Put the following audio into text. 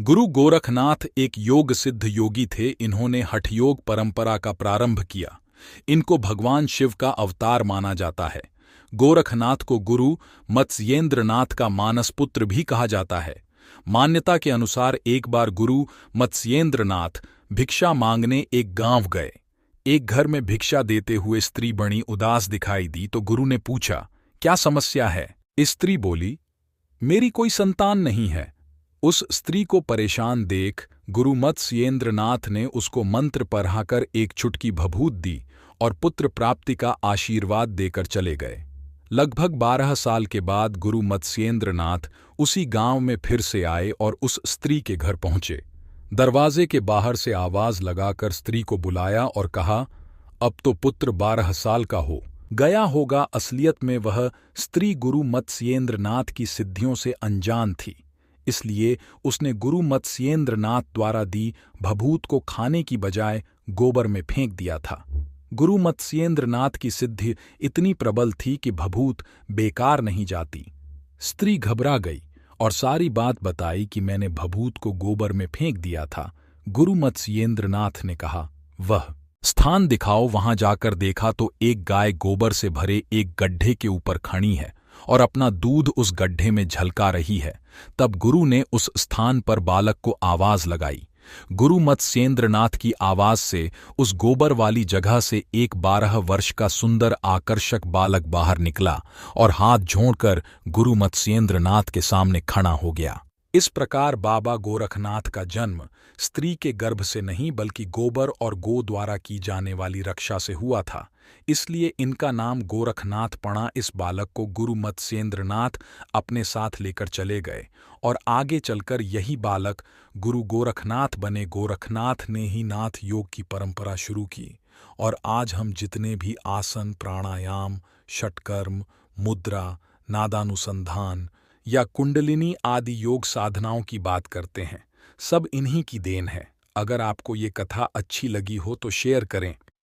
गुरु गोरखनाथ एक योग सिद्ध योगी थे। इन्होंने हठयोग परंपरा का प्रारंभ किया। इनको भगवान शिव का अवतार माना जाता है। गोरखनाथ को गुरु मत्स्येंद्रनाथ का मानसपुत्र भी कहा जाता है। मान्यता के अनुसार एक बार गुरु मत्स्येंद्रनाथ भिक्षा मांगने एक गांव गए। एक घर में भिक्षा देते हुए स्त्री बड़ी उदास दिखाई दी तो गुरु ने पूछा, क्या समस्या है? स्त्री बोली, मेरी कोई संतान नहीं है। उस स्त्री को परेशान देख गुरु मत्स्येंद्रनाथ ने उसको मंत्र पढ़ाकर एक चुटकी भभूत दी और पुत्र प्राप्ति का आशीर्वाद देकर चले गए। लगभग 12 साल के बाद गुरु मत्स्येंद्रनाथ उसी गांव में फिर से आए और उस स्त्री के घर पहुंचे। दरवाजे के बाहर से आवाज लगाकर स्त्री को बुलाया और कहा, अब तो पुत्र 12 साल का हो गया होगा। असलियत में वह स्त्री गुरु मत्स्येंद्रनाथ की सिद्धियों से अनजान थी, इसलिए उसने गुरु मत्स्येंद्रनाथ द्वारा दी भभूत को खाने की बजाय गोबर में फेंक दिया था। गुरु मत्स्येंद्रनाथ की सिद्धि इतनी प्रबल थी कि भभूत बेकार नहीं जाती। स्त्री घबरा गई और सारी बात बताई कि मैंने भभूत को गोबर में फेंक दिया था। गुरु मत्स्येंद्रनाथ ने कहा, वह स्थान दिखाओ। वहां जाकर देखा तो एक गाय गोबर से भरे एक गड्ढे के ऊपर खड़ी है और अपना दूध उस गड्ढे में झलका रही है। तब गुरु ने उस स्थान पर बालक को आवाज लगाई। गुरु मत्स्येंद्रनाथ की आवाज से उस गोबर वाली जगह से एक 12 वर्ष का सुंदर आकर्षक बालक बाहर निकला और हाथ जोड़कर गुरु मत्स्येंद्रनाथ के सामने खड़ा हो गया। इस प्रकार बाबा गोरखनाथ का जन्म स्त्री के गर्भ से नहीं बल्कि गोबर और गो द्वारा की जाने वाली रक्षा से हुआ था। इसलिए इनका नाम गोरखनाथ पड़ा। इस बालक को गुरु मत्स्येंद्रनाथ अपने साथ लेकर चले गए और आगे चलकर यही बालक गुरु गोरखनाथ बने। गोरखनाथ ने ही नाथ योग की परंपरा शुरू की और आज हम जितने भी आसन, प्राणायाम, षटकर्म, मुद्रा, नादानुसंधान या कुंडलिनी आदि योग साधनाओं की बात करते हैं, सब इन्हीं की देन है। अगर आपको ये कथा अच्छी लगी हो तो शेयर करें।